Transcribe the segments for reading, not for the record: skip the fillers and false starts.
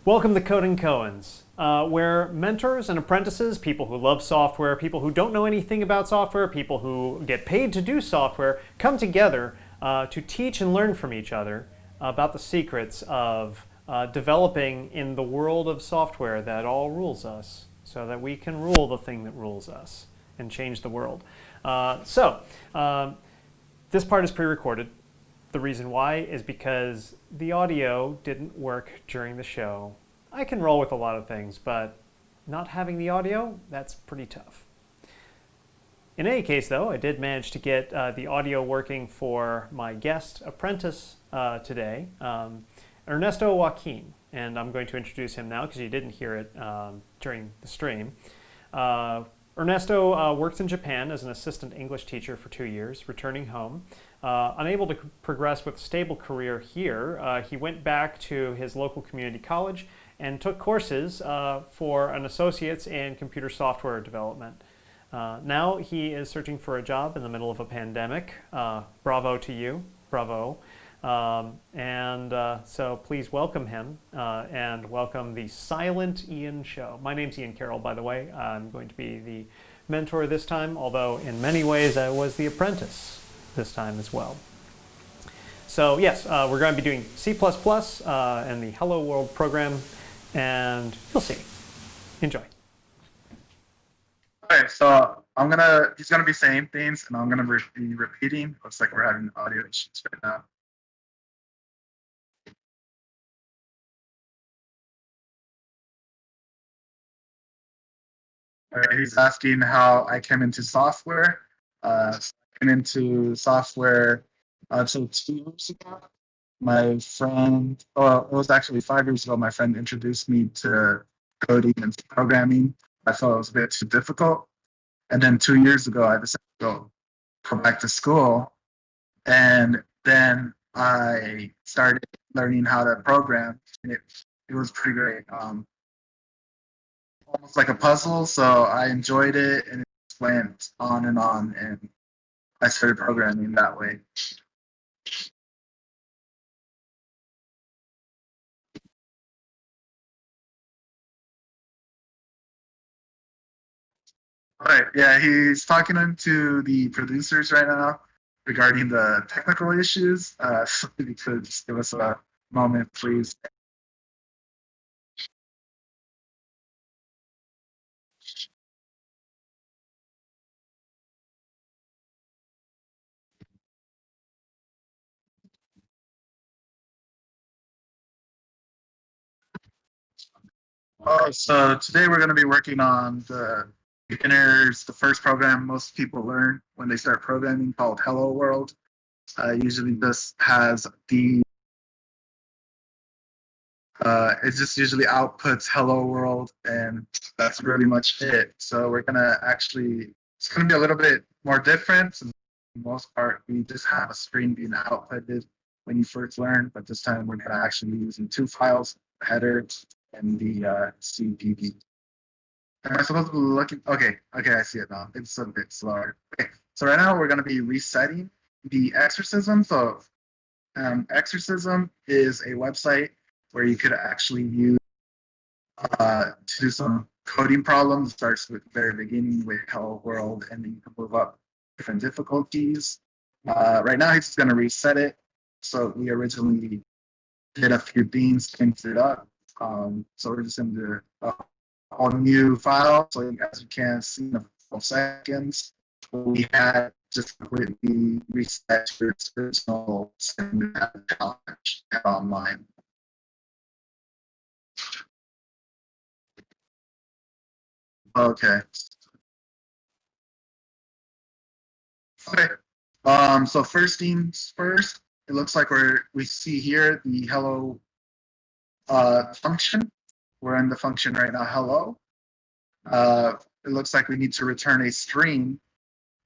Welcome to Coding Koans, where mentors and apprentices, people who love software, people who don't know anything about software, people who get paid to do software, come together to teach and learn from each other about the secrets of developing in the world of software that all rules us, so that we can rule the thing that rules us and change the world. This part is pre-recorded. The reason why is because the audio didn't work during the show. I can roll with a lot of things, but not having the audio, that's pretty tough. In any case, though, I did manage to get the audio working for my guest apprentice today, Ernesto Joaquin, and I'm going to introduce him now because you didn't hear it during the stream. Ernesto worked in Japan as an assistant English teacher for 2 years, returning home. Unable to progress with a stable career here, he went back to his local community college and took courses for an associate's in computer software development. Now he is searching for a job in the middle of a pandemic. Bravo to you, bravo. So please welcome him and welcome the Silent Ian Show. My name's Ian Carroll, by the way. I'm going to be the mentor this time, although in many ways I was the apprentice this time as well. So yes, we're going to be doing C++ and the Hello World program, and you'll see. Enjoy. Okay, so he's gonna be saying things, and I'm gonna be repeating. Looks like we're having audio issues right now. All right, he's asking how I came into software. I came into software so 2 years ago. My friend, well, it was actually 5 years ago, my friend introduced me to coding and programming. I thought it was a bit too difficult. And then 2 years ago, I decided to go back to school. And then I started learning how to program. And it was pretty great. Almost like a puzzle. So I enjoyed it, and it just went on. And I started programming that way. All right. Yeah, he's talking to the producers right now regarding the technical issues. So if you could just give us a moment, please. So today we're going to be working on the first program most people learn when they start programming, called Hello World. Usually this has it just usually outputs Hello World, and that's really much it. So we're going to it's going to be a little bit more different. For the most part, we just have a screen being outputted when you first learn, but this time we're going to actually be using two files, the header and the CPP. Am I supposed to be looking? Okay, I see it now. It's a bit slower. Okay, so right now we're going to be resetting the exorcism. So exorcism is a website where you could actually use to do some coding problems. It starts with the very beginning with Hello World, and then you can move up different difficulties. Right now he's just going to reset it. So we originally did a few things, changed it up. So we're just going to do a new file. So as you can see in a couple seconds, we had just completely reset your original challenge online. Okay. Okay. So first things first, it looks like we see here the hello function. We're in the function right now, hello. It looks like we need to return a string.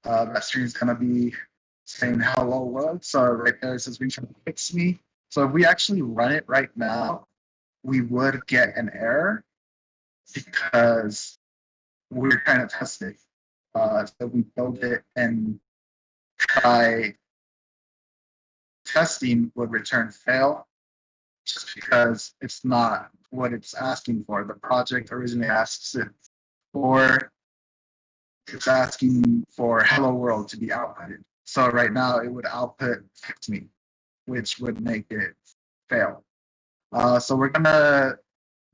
That string is going to be saying hello world. So right there it says return fix me. So if we actually run it right now, we would get an error because we're trying to test it. So we build it and try testing would return fail just because it's not what it's asking for. The project originally asks it for, it's asking for hello world to be outputted. So right now it would output fix me, which would make it fail. So we're gonna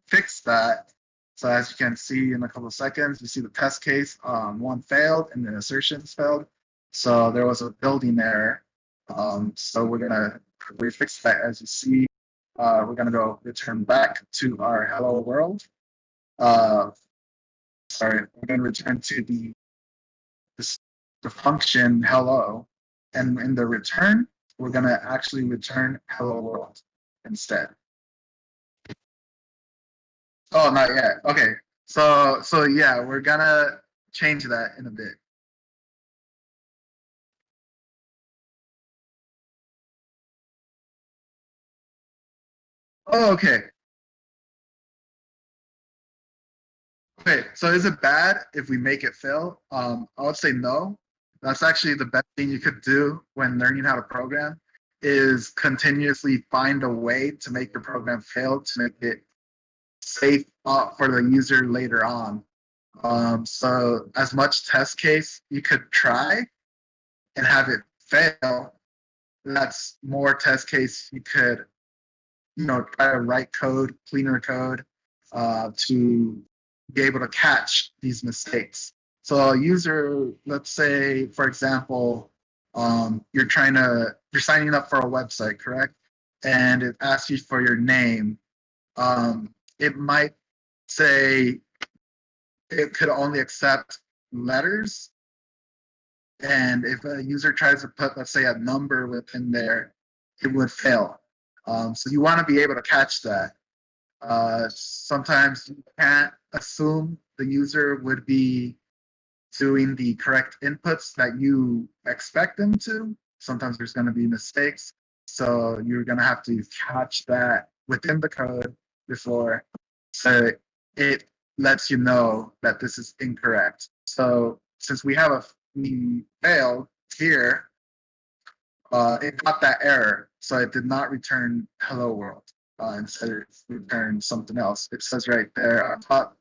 fix that. So as you can see in a couple of seconds, you see the test case, one failed and the assertions failed. So there was a building error. So we're gonna refix that. As you see, we're gonna go return back to our hello world. Uh, sorry, we're gonna return to the function hello, and in the return, we're gonna actually return hello world instead. Oh, not yet. Okay. So yeah, we're gonna change that in a bit. Oh, okay. Okay. So is it bad if we make it fail? I would say no. That's actually the best thing you could do when learning how to program is continuously find a way to make your program fail to make it safe for the user later on. So as much test case you could try and have it fail, that's more test case you could, try to write code, cleaner code, to be able to catch these mistakes. So a user, let's say, for example, you're signing up for a website, correct? And it asks you for your name. It might say it could only accept letters. And if a user tries to put, let's say, a number within there, it would fail. So you want to be able to catch that. Sometimes you can't assume the user would be doing the correct inputs that you expect them to. Sometimes there's going to be mistakes. So you're going to have to catch that within the code before, so it lets you know that this is incorrect. So since we failed here, it got that error. So it did not return hello world. Instead, it returned something else. It says right there on top,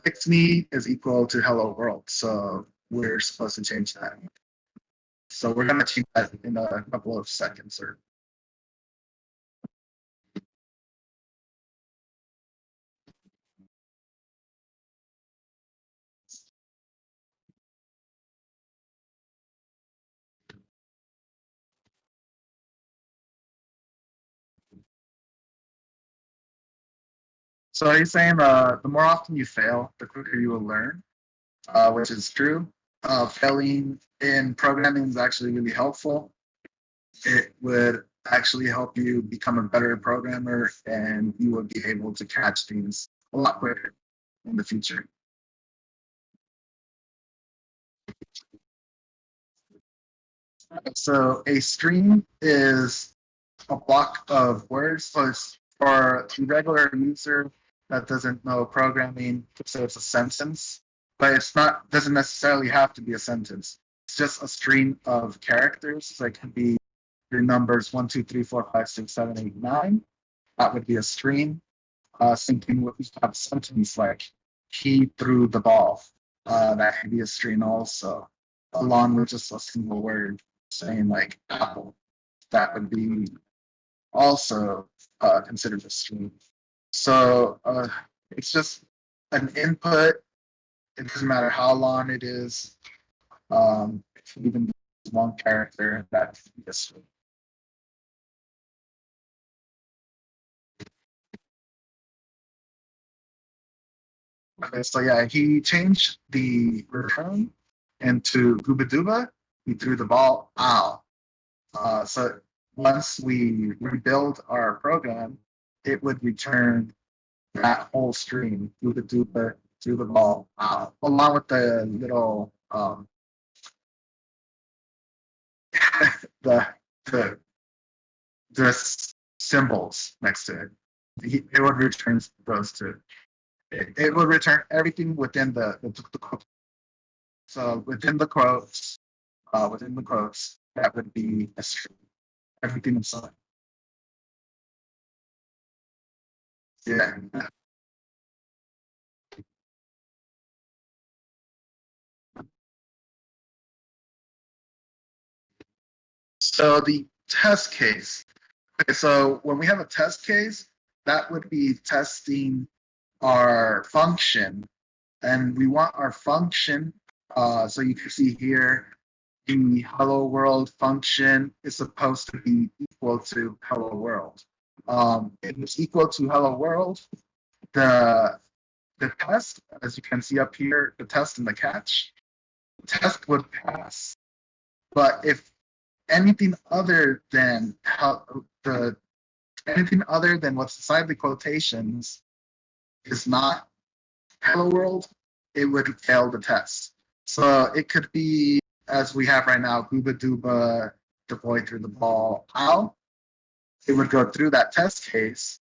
fix me is equal to hello world. So we're supposed to change that. So we're going to change that in a couple of seconds. So are you saying the more often you fail, the quicker you will learn, which is true. Failing in programming is actually really helpful. It would actually help you become a better programmer, and you will be able to catch things a lot quicker in the future. So a string is a block of words. So it's for the regular user that doesn't know programming, so it's a sentence, but it's not, doesn't necessarily have to be a sentence. It's just a string of characters. So it can be your numbers 1, 2, 3, 4, 5, 6, 7, 8, 9. That would be a string. Same thing with a sentence like he threw the ball. That could be a string also, along with just a single word saying like apple. That would be also considered a string. So it's just an input. It doesn't matter how long it is. It can even be one character. That could be a string. Okay, so yeah, he changed the return into Gooba Dooba. He threw the ball out. So once we rebuild our program, it would return that whole string, Gooba Dooba, threw the ball out, along with the little the the the symbols next to it. It would return those two. It would return everything within the quote. So within the quotes, that would be a string. Everything inside. Yeah. So the test case. Okay, so when we have a test case, that would be testing our function, and we want our function. So you can see here, the hello world function is supposed to be equal to hello world. If it's equal to hello world, the the test, as you can see up here, the test and the catch, the test would pass. But if anything other than how the anything other than what's inside the quotations is not hello world, it would fail the test. So it could be, as we have right now, Booba Dooba, the boy through the ball, how it would go through that test case.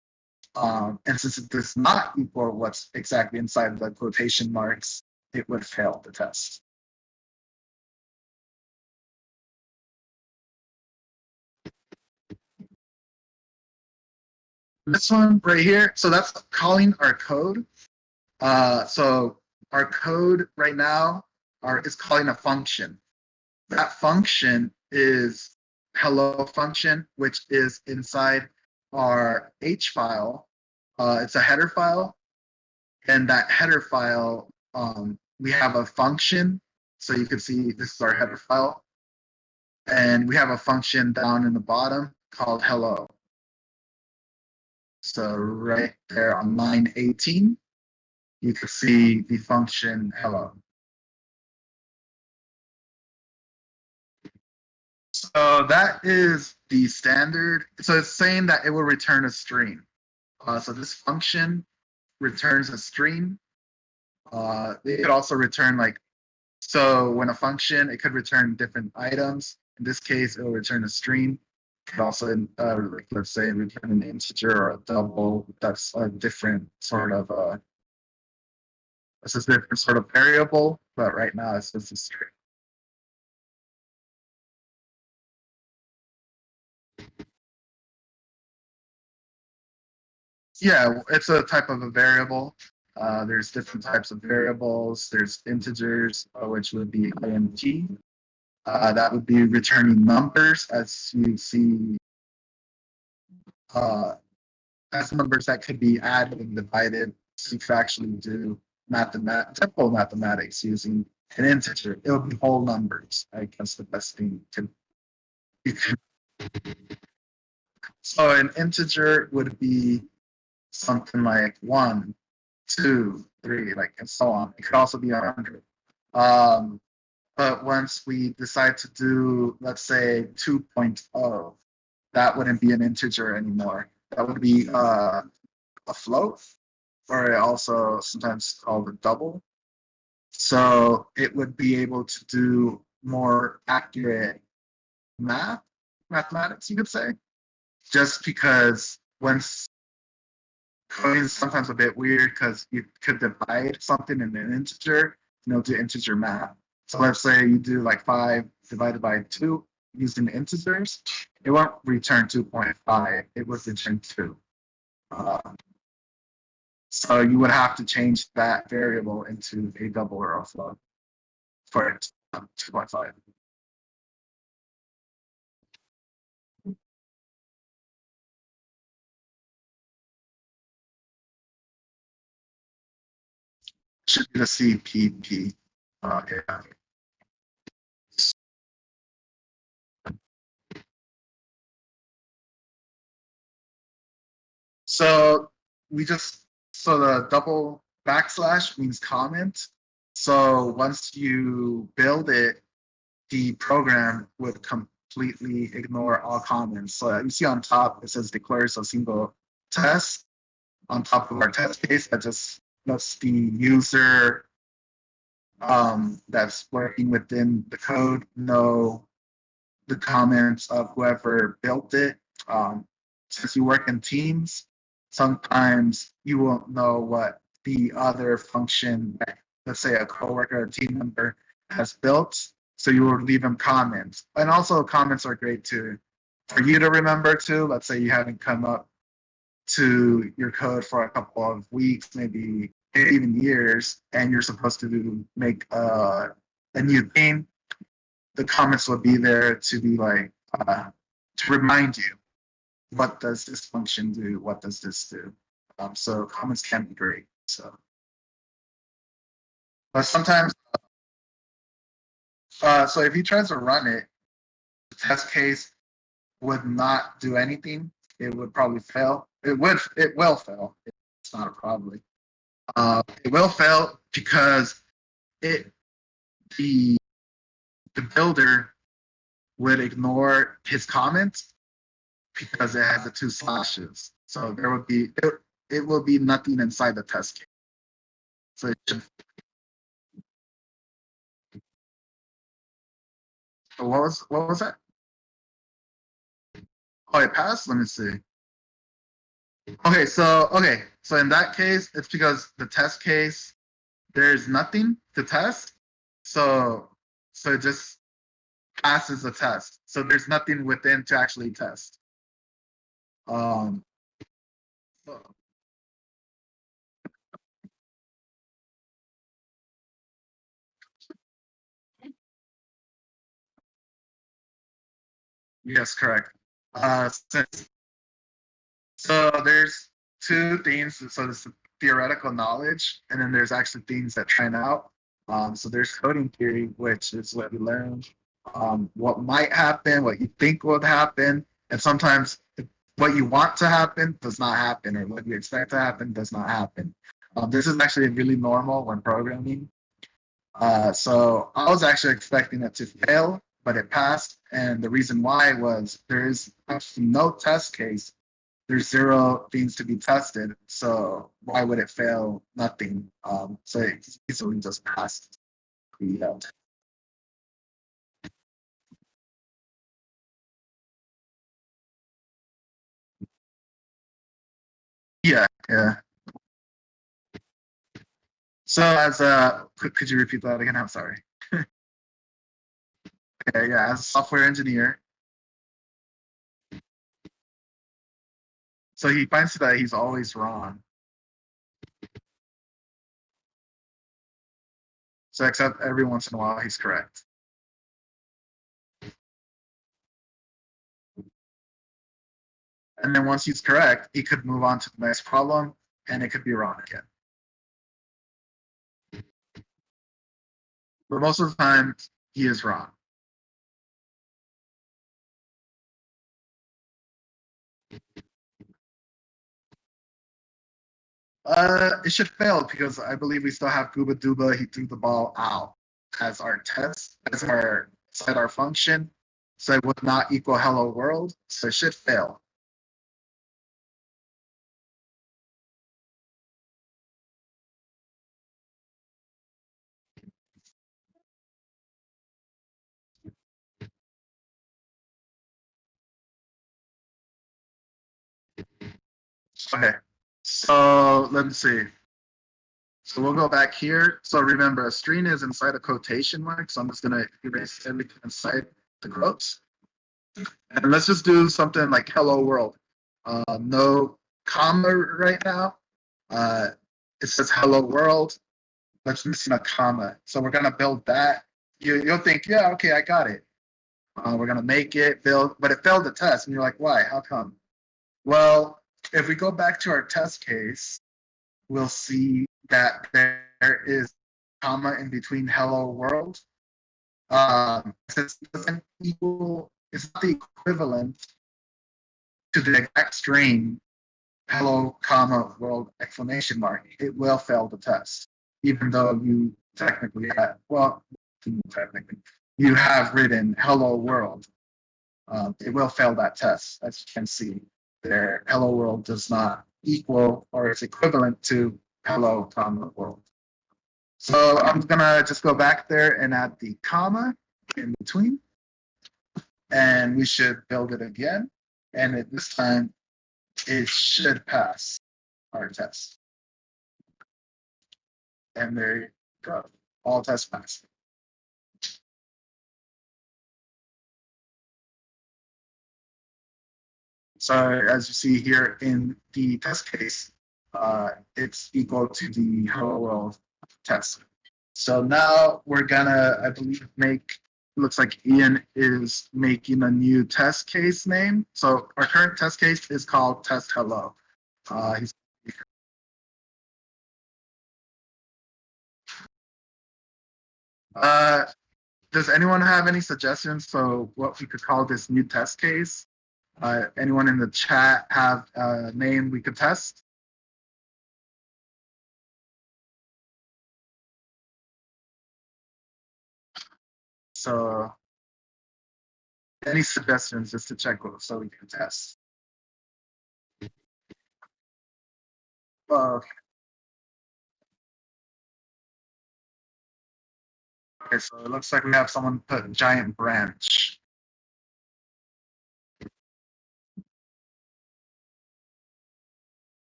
And since it does not equal what's exactly inside the quotation marks, it would fail the test. This one right here, so that's calling our code. So our code right now is calling a function. That function is hello function, which is inside our H file. It's a header file, and that header file, we have a function. So you can see this is our header file, and we have a function down in the bottom called hello. So right there on line 18, you can see the function hello. So that is the standard. So it's saying that it will return a string. So this function returns a string. It could also return so when a function, it could return different items. In this case, it will return a string. It could also, let's say, return an integer or a double. That's a different sort of this is a different sort of variable. But right now, it's just a string. Yeah, it's a type of a variable. There's different types of variables. There's integers, which would be int. That would be returning numbers, as you see, uh, as numbers that could be added and divided. So you could actually do simple mathematics using an integer. It would be whole numbers. I guess the best thing to you can. So an integer would be something like 1, 2, 3, like and so on. It could also be 100. Um, but once we decide to do, let's say, 2.0, that wouldn't be an integer anymore. That would be a float, or also sometimes called a double. So it would be able to do more accurate mathematics, you could say, just because once coding is sometimes a bit weird because you could divide something in an integer, do integer math. So let's say you do like 5 divided by 2 using integers, it won't return 2.5, it would return 2. Uh, so you would have to change that variable into a double or a float for it 2.5. Should be the CPP. Yeah. So so the double backslash means comment. So once you build it, the program would completely ignore all comments. So you see on top, it says declares a single test on top of our test case that just lets the user that's working within the code know the comments of whoever built it. Since you work in teams, sometimes you won't know what the other function, let's say a coworker or team member, has built. So you will leave them comments. And also comments are great too. For you to remember too, let's say you haven't come up to your code for a couple of weeks, maybe even years, and you're supposed to make a new theme, the comments will be there to be like to remind you, what does this function do? What does this do? So comments can be great. So, but sometimes, so if he tries to run it, the test case would not do anything. It would probably fail. It will fail. It's not a problem. It will fail because it the the builder would ignore his comments because it has the two slashes. So it will be nothing inside the test case. So it should, what was that? Oh, it passed. Let me see. Okay, so in that case, it's because the test case there's nothing to test, so it just passes the test. So there's nothing within to actually test. Um, yes, correct. Since So there's two themes. So there's theoretical knowledge, and then there's actually themes that train out. So there's coding theory, which is what we learn, what might happen, what you think would happen, and sometimes what you want to happen does not happen, or what you expect to happen does not happen. This is actually really normal when programming. So I was actually expecting it to fail, but it passed, and the reason why was there is actually no test case, there's zero things to be tested. So why would it fail? Nothing. So it easily just passed. Yeah. Yeah. Yeah. So as could you repeat that again? I'm sorry. Okay, yeah, as a software engineer, so he finds that he's always wrong. So except every once in a while he's correct. And then once he's correct, he could move on to the next problem and it could be wrong again. But most of the time he is wrong. It should fail because I believe we still have Gooba Dooba. He threw the ball out as our test, as our set our function. So it would not equal hello world. So it should fail. Okay. So let me see. So we'll go back here. So remember, a string is inside a quotation mark. So I'm just gonna erase everything inside the quotes. And let's just do something like hello world. No comma right now. Uh, it says hello world. That's missing a comma. So we're gonna build that. You'll think, yeah, okay, I got it. We're gonna make it build, but it failed the test, and you're like, why? How come? Well, if we go back to our test case, we'll see that there is comma in between hello world. Since it doesn't equal, it's not the equivalent to the exact string hello comma world exclamation mark. It will fail the test, even though you technically have, well, technically you have written hello world. It will fail that test. As you can see there, hello world does not equal or is equivalent to hello comma world. So I'm gonna just go back there and add the comma in between, and we should build it again. And at this time, it should pass our test. And there you go. All tests passed. So as you see here in the test case, it's equal to the hello world test. So now we're gonna, I believe, looks like Ian is making a new test case name. So our current test case is called test hello. He's uh, does anyone have any suggestions for what we could call this new test case? Anyone in the chat have a name we could test? So any suggestions just to check so we can test? Uh, okay, so it looks like we have someone put giant branch.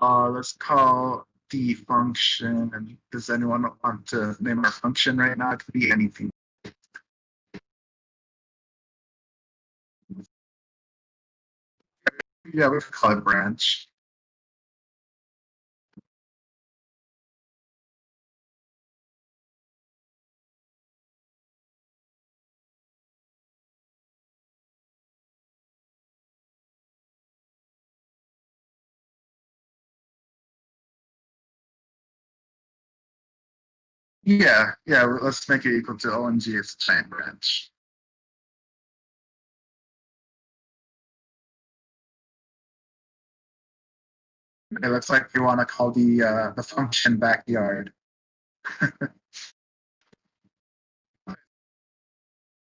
Let's call the function. And does anyone want to name our function right now? It could be anything. Yeah, we could call it branch. Yeah, let's make it equal to ONG. It's a giant branch. It looks like we want to call the function backyard.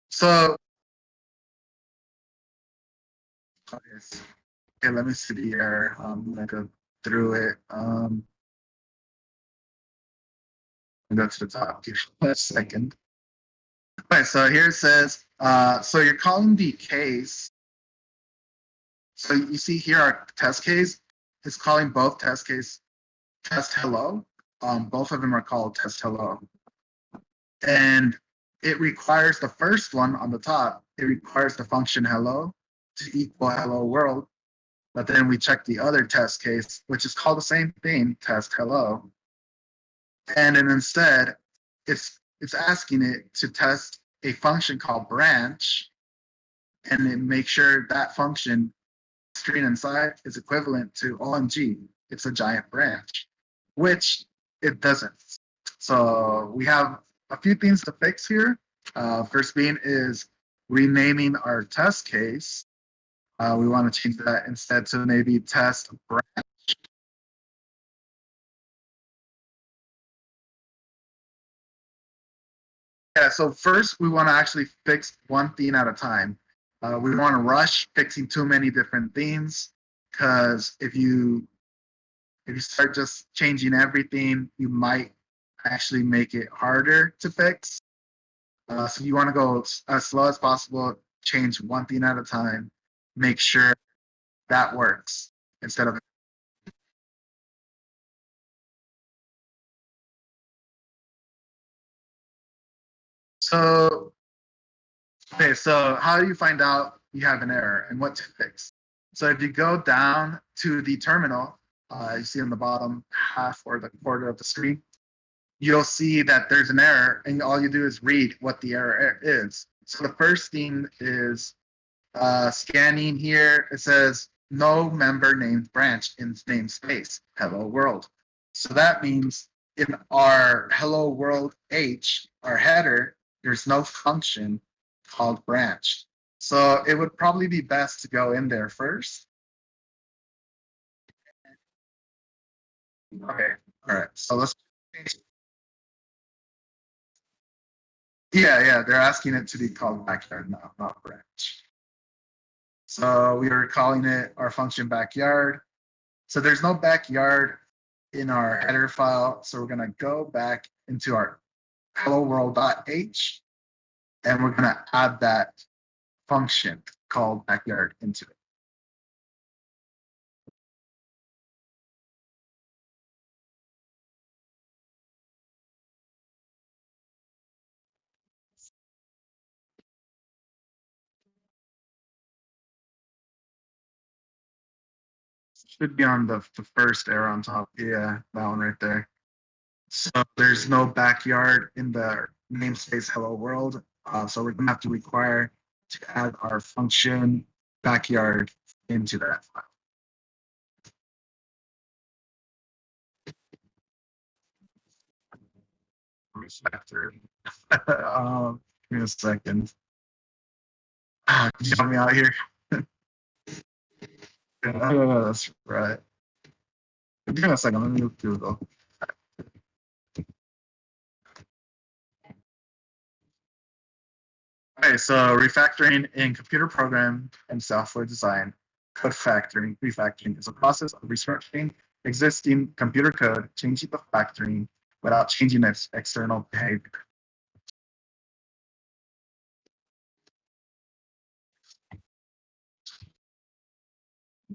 So okay, let me see the error. I'm gonna go through it. Go to the top here for a second. Okay, so here it says, so you're calling the case. So you see here our test case is calling both test case test hello. Both of them are called test hello. And it requires the first one on the top, it requires the function hello to equal hello world. But then we check the other test case, which is called the same thing, test hello. And then instead, it's asking it to test a function called branch, and then make sure that function string inside is equivalent to OMG. It's a giant branch, which it doesn't. So we have a few things to fix here. First being is renaming our test case. We want to change that instead to maybe test branch. Yeah, so first we want to actually fix one thing at a time. We want to rush fixing too many different things because if you start just changing everything, you might actually make it harder to fix. So you want to go as slow as possible, change one thing at a time, make sure that works instead of. So, okay, so how do you find out you have an error and what to fix? So if you go down to the terminal, you see on the bottom half or the quarter of the screen, you'll see that there's an error, and all you do is read what the error is. So the first thing is scanning here. It says no member named branch in namespace. Hello world. So that means in our hello world H, our header, there's no function called branch. So it would probably be best to go in there first. Okay. All right. So let's. Yeah. They're asking it to be called backyard now, not branch. So we are calling it our function backyard. So there's no backyard in our header file. So we're going to go back into our hello world.h, and we're going to add that function called backyard into it. Should be on the first arrow on top. Yeah, that one right there. So there's no backyard in the namespace hello world. So we're gonna have to require to add our function backyard into that file. Refactor. Give me a second. Can you help me out here? That's right. Give me a second. Let me look through though. Okay, so refactoring in computer program and software design, code factoring, refactoring is a process of restructuring existing computer code, changing the factoring without changing its external behavior.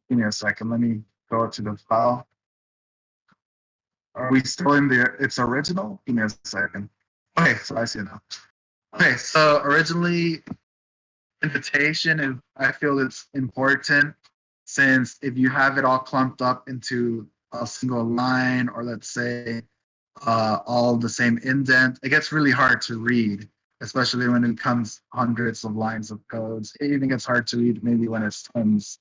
Give me a second. Let me go to the file. Are we still in the its original? Give me a second. Okay, so I see it now. Okay, so originally invitation is I feel it's important since if you have it all clumped up into a single line or let's say all the same indent, it gets really hard to read, especially when it comes hundreds of lines of codes. It even gets hard to read maybe when it's tons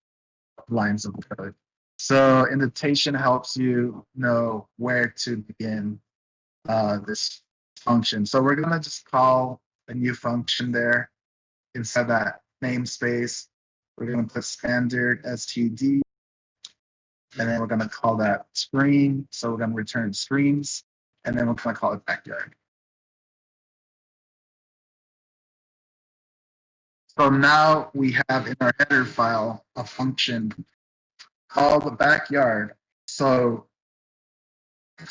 of lines of code. So indentation helps you know where to begin this function. So we're gonna just call a new function there inside that namespace. We're gonna put standard std, and then we're gonna call that screen. So we're gonna return screens, and then we're gonna call it backyard. So now we have in our header file a function called the backyard. So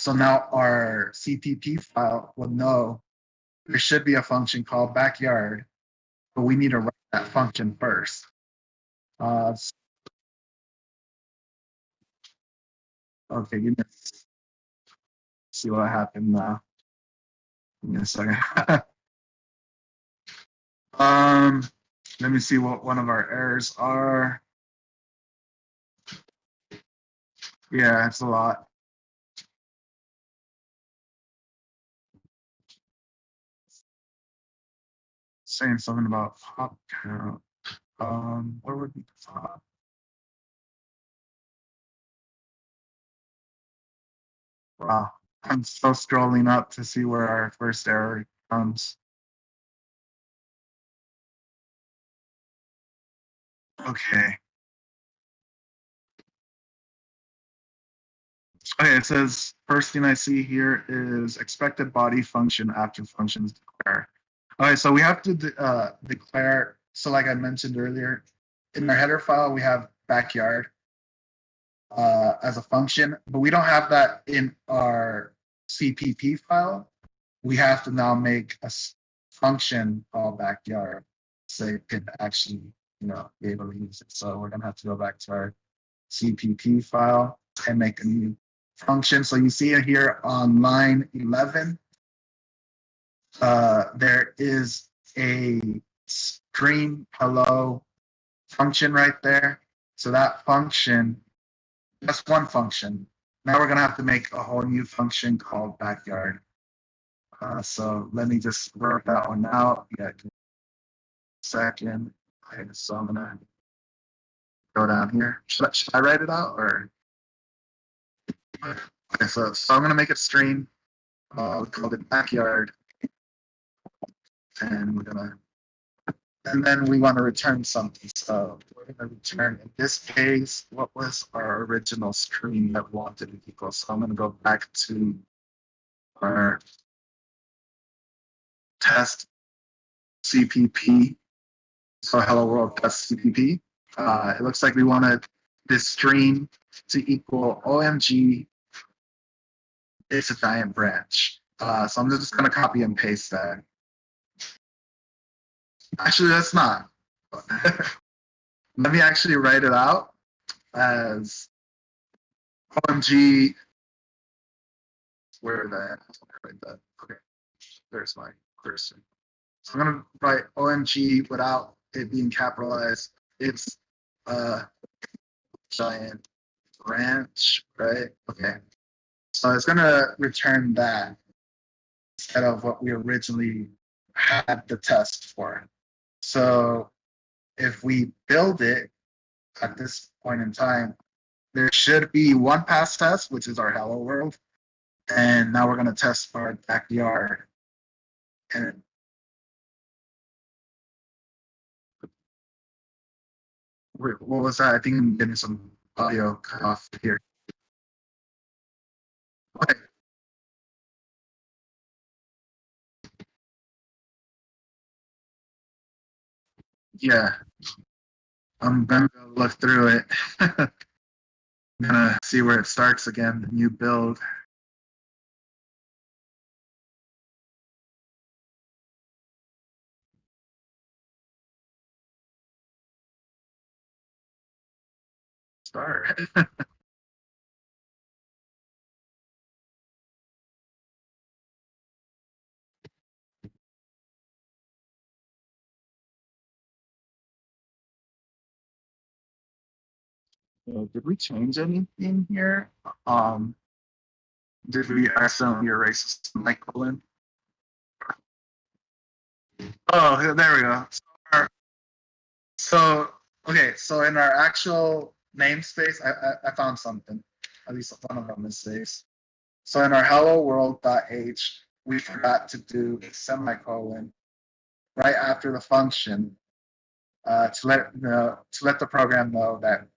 now our CPP file will know there should be a function called backyard, but we need to write that function first. Okay, give me see what happened now. Give me a second. um, let me see what one of our errors are. Yeah, it's a lot. Saying something about pop count. Where would be the top? Wow, I'm still scrolling up to see where our first error comes. Okay. Okay, it says first thing I see here is expected body function after functions declare. Okay, so we have to declare. So like I mentioned earlier, in our header file we have backyard as a function, but we don't have that in our CPP file. We have to now make a function called backyard so it could actually, be able to use it. So we're gonna have to go back to our CPP file and make a new function. So you see it here on line 11. There is a string hello function right there. So that function, that's one function. Now we're gonna have to make a whole new function called backyard. So let me just work that one out. Yeah, second. Okay, so I'm gonna go down here. Should I write it out or? Okay, so I'm gonna make it string. We called it backyard, and and then we want to return something. So we're gonna return in this case, what was our original string that we wanted to equal? So I'm gonna go back to our test CPP. So hello world test CPP. It looks like we wanted this string to equal OMG. It's a giant branch. So I'm just gonna copy and paste that. Actually, that's not. Let me actually write it out as OMG. Where that? Write that. Okay, there's my cursor. So I'm gonna write OMG without it being capitalized. It's a giant branch, right? Okay. So it's gonna return that instead of what we originally had the test for. So if we build it at this point in time, there should be one pass test, which is our hello world. And now we're gonna test our backyard. And what was that? I think I'm getting some audio cut off here. Okay. Yeah, I'm gonna go look through it. I'm gonna see where it starts again, the new build. Start. Did we change anything here? Um, did we accidentally erase a semicolon? Oh, there we go. So okay, so in our actual namespace, I found something. At least one of our mistakes. So in our hello world.h, we forgot to do a semicolon right after the function to let the program know that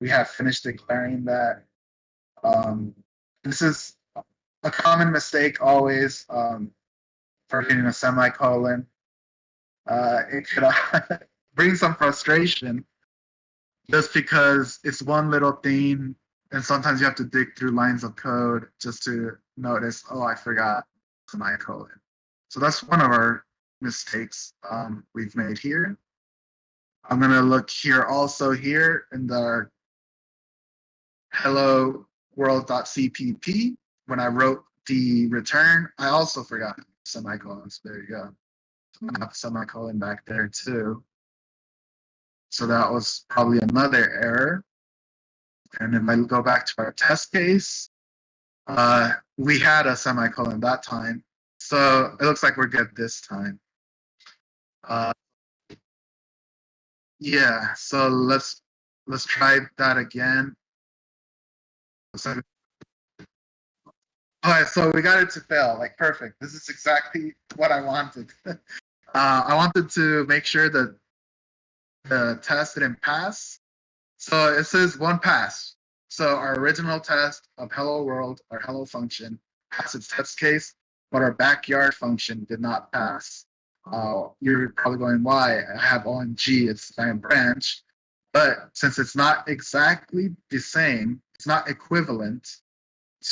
we have finished declaring that. Um, this is a common mistake always for hitting a semicolon. It could bring some frustration just because it's one little thing, and sometimes you have to dig through lines of code just to notice, oh, I forgot semicolon. So that's one of our mistakes we've made here. I'm gonna look here also here in the hello world.cpp. When I wrote the return, I also forgot semicolons. There you go. I have a semicolon back there too. So that was probably another error. And if I go back to our test case, we had a semicolon that time. So it looks like we're good this time. Uh, yeah, so let's try that again. So, all right, so we got it to fail. Like perfect. This is exactly what I wanted. I wanted to make sure that the test didn't pass. So it says one pass. So our original test of hello world, our hello function, passed its test case, but our backyard function did not pass. You're probably going, why? I have OMG, it's my branch. But since it's not exactly the same, it's not equivalent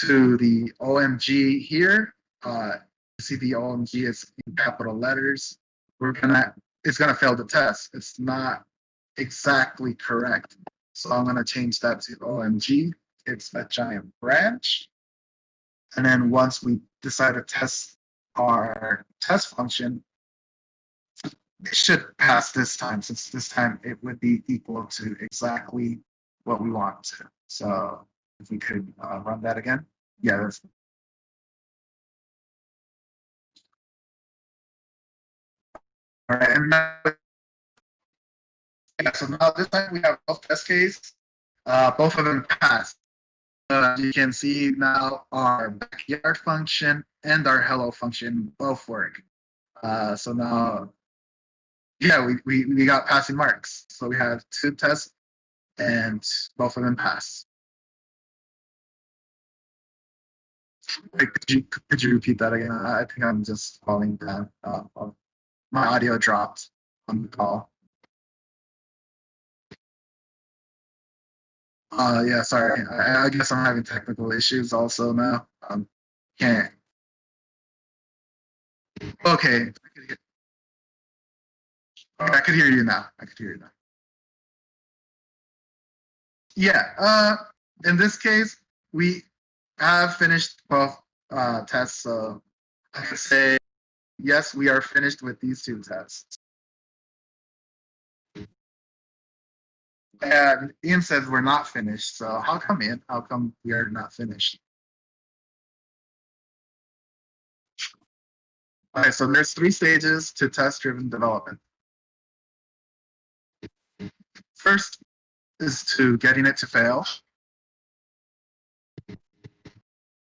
to the OMG here. You see the OMG is in capital letters. It's gonna fail the test. It's not exactly correct. So I'm gonna change that to OMG. It's a giant branch. And then once we decide to test our test function, it should pass this time, since this time it would be equal to exactly what we want to. So if we could run that again. Yeah, that's all right. And now, yeah, so now this time we have both test case. Both of them passed. You can see now our backyard function and our hello function both work. So now, yeah, we got passing marks. So we have two tests and both of them pass. Wait, could you repeat that again? I think I'm just falling down. My audio dropped on the call. Yeah, sorry. I guess I'm having technical issues also now. Can't. Okay. I could hear you now. I could hear you now. Yeah. In this case, we have finished both tests. So I can say yes, we are finished with these two tests. And Ian says we're not finished. So how come, Ian? How come we are not finished? Okay, so there's 3 stages to test-driven development. First is to getting it to fail.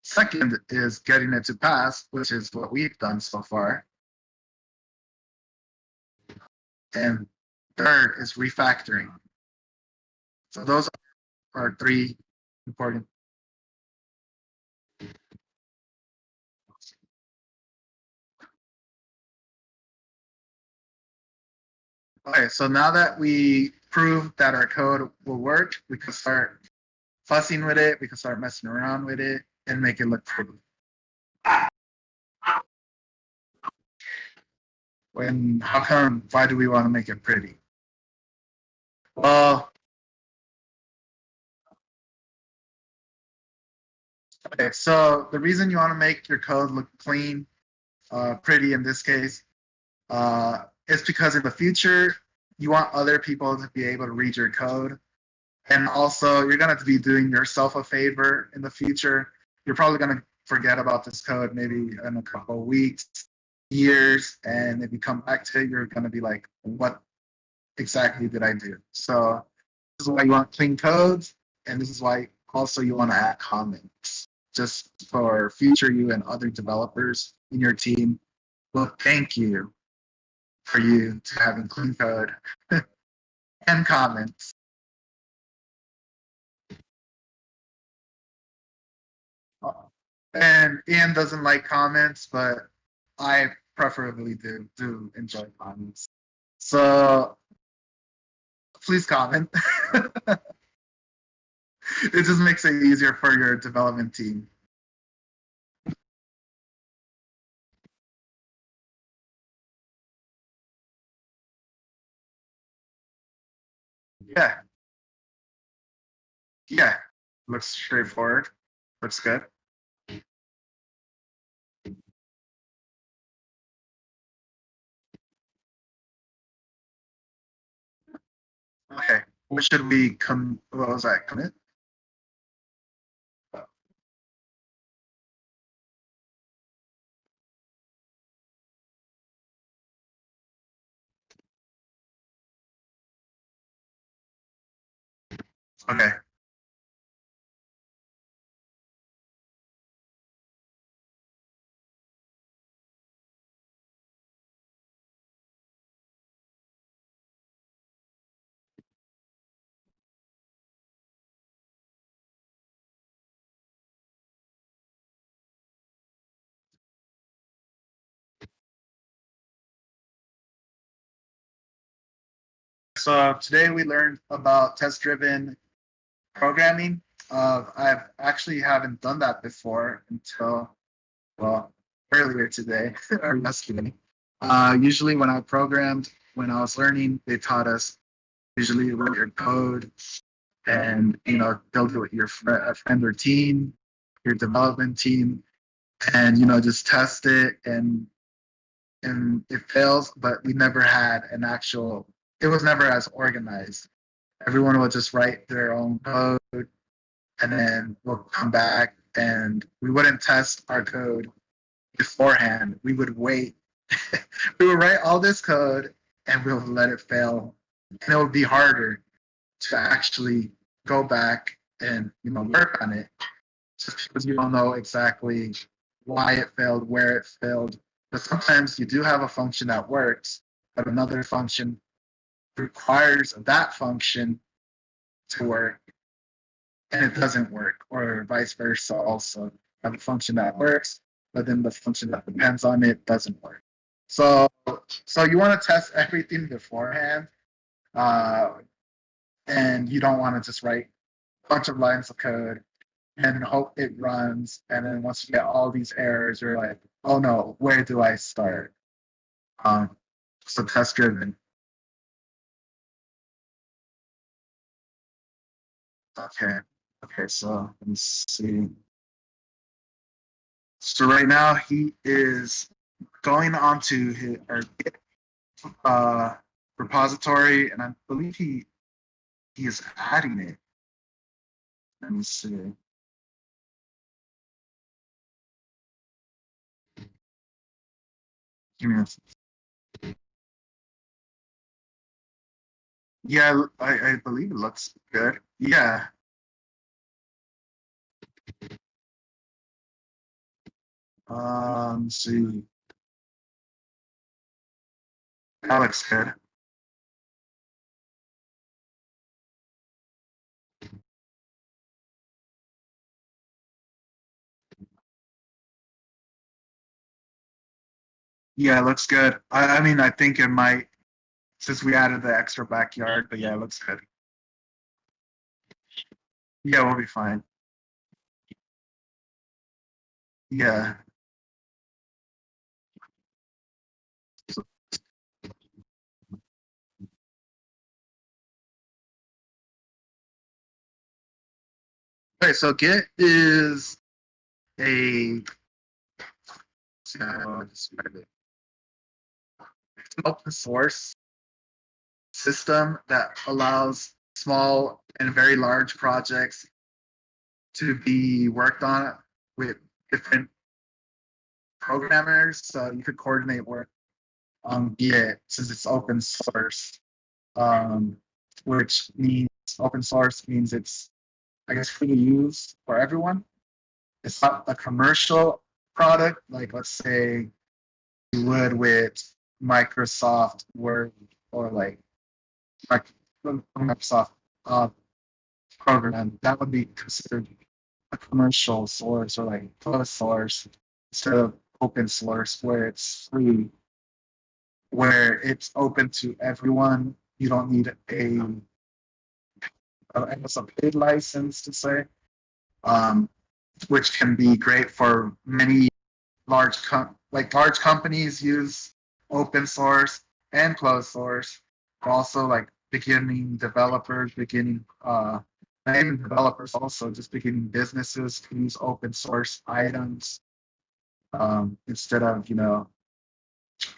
Second is getting it to pass, which is what we've done so far. And third is refactoring. So those are 3 important. Okay, so now that we proved that our code will work, we can start fussing with it, we can start messing around with it, and make it look pretty. How come, why do we want to make it pretty? Well, okay, so the reason you want to make your code look clean, pretty in this case, is because in the future, you want other people to be able to read your code. And also, you're going to be doing yourself a favor in the future. You're probably going to forget about this code maybe in a couple of weeks, years, and if you come back to it, you're going to be like, what exactly did I do? So this is why you want clean codes, and this is why also you want to add comments just for future you and other developers in your team. Well, thank you for you to having clean code and comments. And Ian doesn't like comments, but I preferably do enjoy comments. So please comment. It just makes it easier for your development team. Yeah, yeah. Looks straightforward. Looks good. Okay. What should we come? What was that? Commit? Okay. So today we learned about test-driven programming. I've actually haven't done that before until well earlier today or yesterday. Usually when I programmed, when I was learning, they taught us usually write your code and build it with your friend or team, your development team, and just test it and it fails. But we never had an actual. It was never as organized. Everyone would just write their own code, and then we'll come back and we wouldn't test our code beforehand. We would wait. We would write all this code and we'll let it fail. And it would be harder to actually go back and work on it just because you don't know exactly why it failed, where it failed. But sometimes you do have a function that works, but another function requires that function to work and it doesn't work, or vice versa. Also, have a function that works, but then the function that depends on it doesn't work. So, so you want to test everything beforehand, uh, and you don't want to just write a bunch of lines of code and hope it runs. And then once you get all these errors, you're like, oh no, where do I start? Um, so test driven. Okay. Okay. So let me see. So right now he is going on to his our Git repository, and I believe he he is adding it. Let me see. Give me a, yeah, I believe it looks good. Yeah. Let's see. That looks good. Yeah, it looks good. I mean, I think it might, since we added the extra backyard, but yeah, it looks good. Yeah, we'll be fine. Yeah. So, okay, so Git is a, describe it. It's an open source system that allows small and very large projects to be worked on with different programmers. So you could coordinate work on Git since it's open source, um, which means open source means it's, I guess, free to use for everyone. It's not a commercial product like, let's say, you would with Microsoft Word or like Microsoft uh, program. That would be considered a commercial source or like closed source instead of open source where it's free, where it's open to everyone. You don't need I guess a paid license to say, um, which can be great for many large companies use open source and closed source. Also, like beginning developers, beginning not even developers, also just beginning businesses can use open source items instead of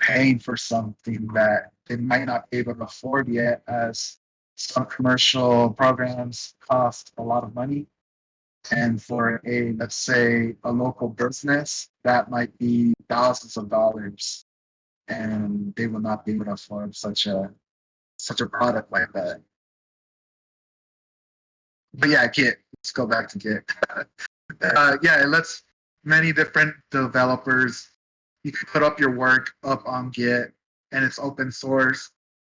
paying for something that they might not be able to afford yet, as some commercial programs cost a lot of money. And for a, let's say, a local business, that might be thousands of dollars, and they will not be able to afford such a product like that. But yeah, Git. Let's go back to Git. Yeah, it lets many different developers. You can put up your work up on Git, and it's open source,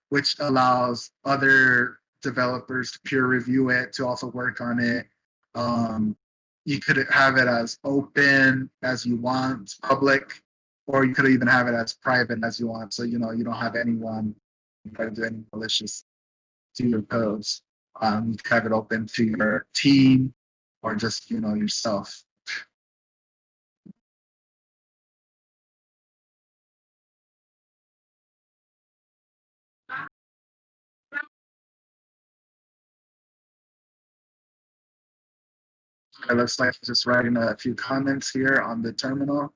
which allows other developers to peer review it, to also work on it. Um, you could have it as open as you want, public, or you could even have it as private as you want. So you don't have anyone try to do any malicious to your codes. You can have it open to your team or just yourself. It looks like just writing a few comments here on the terminal.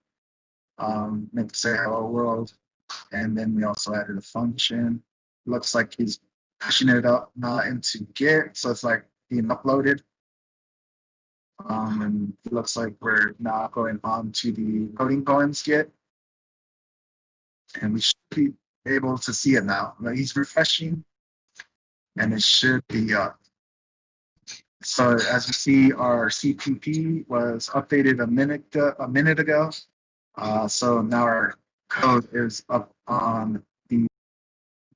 Meant to say hello world, and then we also added a function. Looks like he's pushing it up into Git, so it's like being uploaded. And it looks like we're now going on to the coding Koans Git, and we should be able to see it now. He's refreshing, and it should be up. So as you see, our CPP was updated a minute ago. So now our code is up on the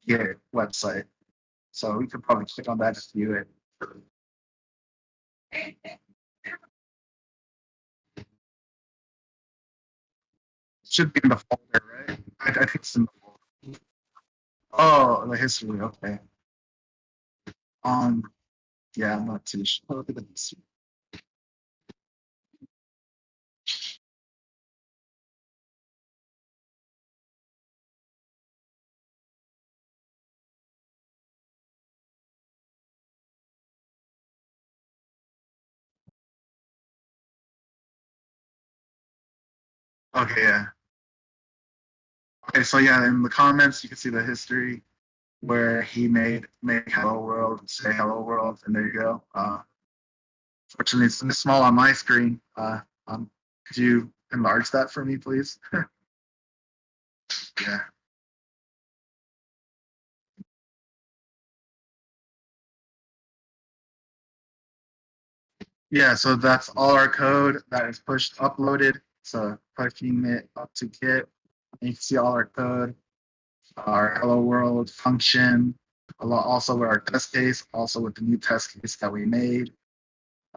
Git website. So we could probably click on that just to view it. Should be in the folder, right? I think it's in the folder. Oh, the history. Okay. Um. Yeah, I'm not too sure. Look at the history. Okay. Yeah. Okay. So yeah, in the comments you can see the history. where he made make hello world, say hello world, and there you go. Fortunately, it's small on my screen. Could you enlarge that for me, please? Yeah. Yeah, so that's all our code that is pushed, uploaded. So pushing it up to Git. You can see all our code, our hello world function, also with our test case, also with the new test case that we made.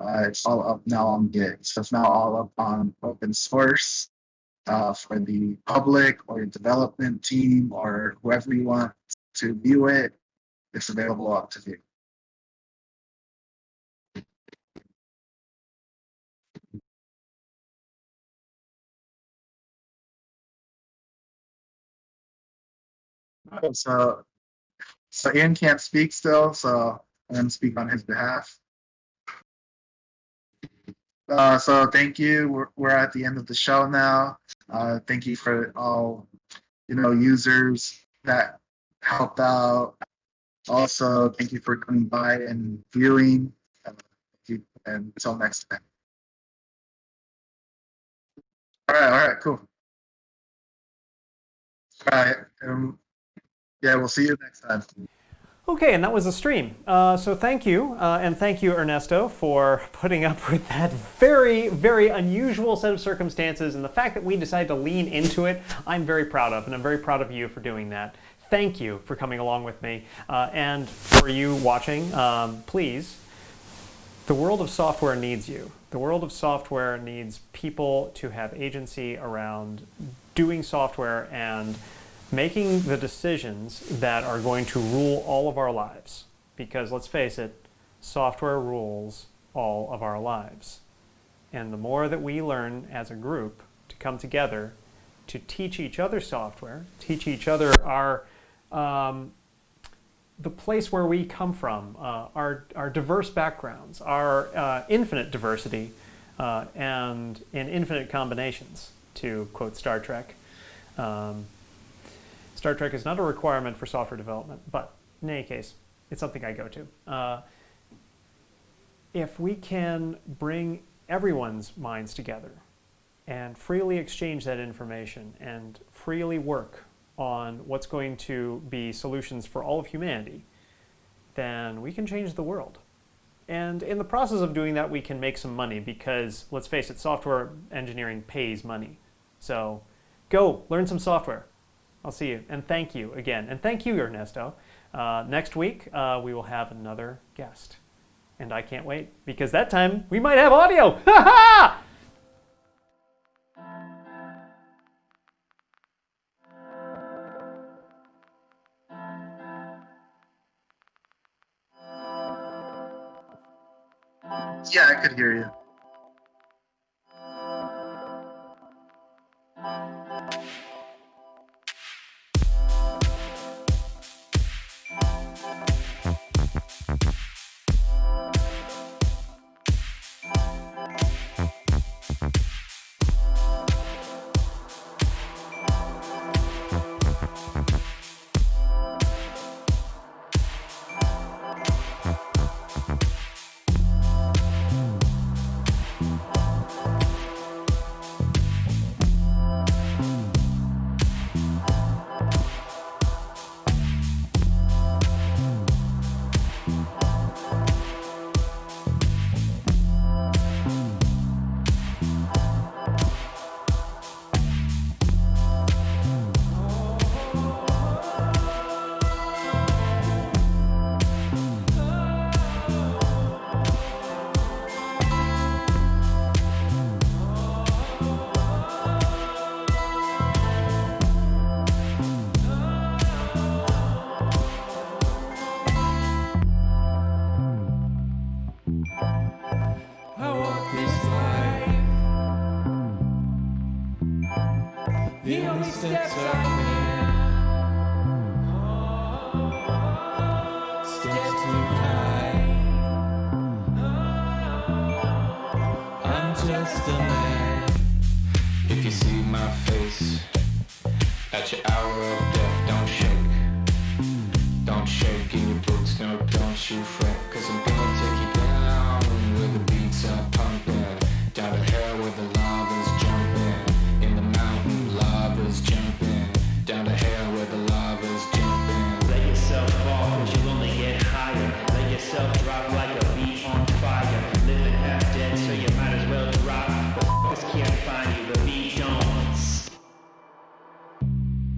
It's all up now on Git. So it's now all up on open source for the public or your development team or whoever you want to view it. It's available up to you. So, so Ian can't speak still, so I'm going to speak on his behalf. So thank you. We're at the end of the show now. Thank you for all users that helped out. Also, thank you for coming by and viewing. And until next time. All right, cool. All right. Yeah, we'll see you next time. Okay, and that was a stream. So thank you, and thank you, Ernesto, for putting up with that very, very unusual set of circumstances, and the fact that we decided to lean into it, I'm very proud of, and I'm very proud of you for doing that. Thank you for coming along with me, and for you watching, please, the world of software needs you. The world of software needs people to have agency around doing software and making the decisions that are going to rule all of our lives. Because let's face it, software rules all of our lives. And the more that we learn as a group to come together to teach each other software, teach each other our the place where we come from, our diverse backgrounds, our infinite diversity, and in infinite combinations, to quote Star Trek. Star Trek is not a requirement for software development, but in any case, it's something I go to. If we can bring everyone's minds together and freely exchange that information and freely work on what's going to be solutions for all of humanity, then we can change the world. And in the process of doing that, we can make some money because, let's face it, software engineering pays money. So go learn some software. I'll see you. And thank you again. And thank you, Ernesto. Next week, we will have another guest. And I can't wait because that time we might have audio. Ha ha! Yeah, I could hear you. The only steps I can step too high. I'm just a man. If you see my face at your hour of death, don't shake, don't shaking your boots, no, don't you fret, cause I'm gonna take you down where the beats are pumping, down to hell where the lava's jumping, in the mountain lava's jumping, down to hell where the lava's jumping. Let yourself fall, cause you'll only get higher. Let yourself drop like a beat on fire. Living half dead, so you might as well drop. The f***ers can't find you, the beat don't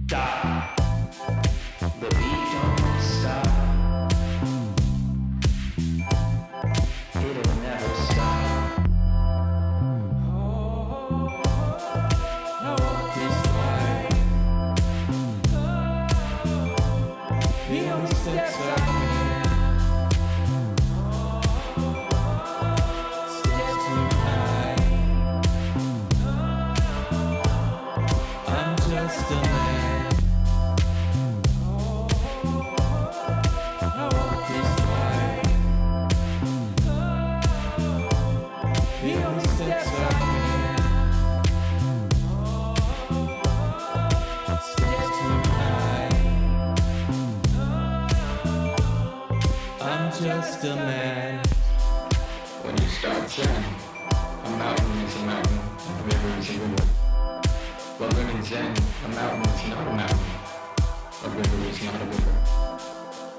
stop. The beat don't stop. It'll never stop. I walk this life, the only steps I can, steps too high. I'm just a man. I walk this life, the only steps I can, steps too high. I'm just a man. When you start saying a mountain is a mountain, a river is a river. Well, learning Zen, a mountain is not a mountain, a river is not a river.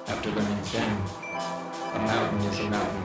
After learning Zen, a mountain is a mountain,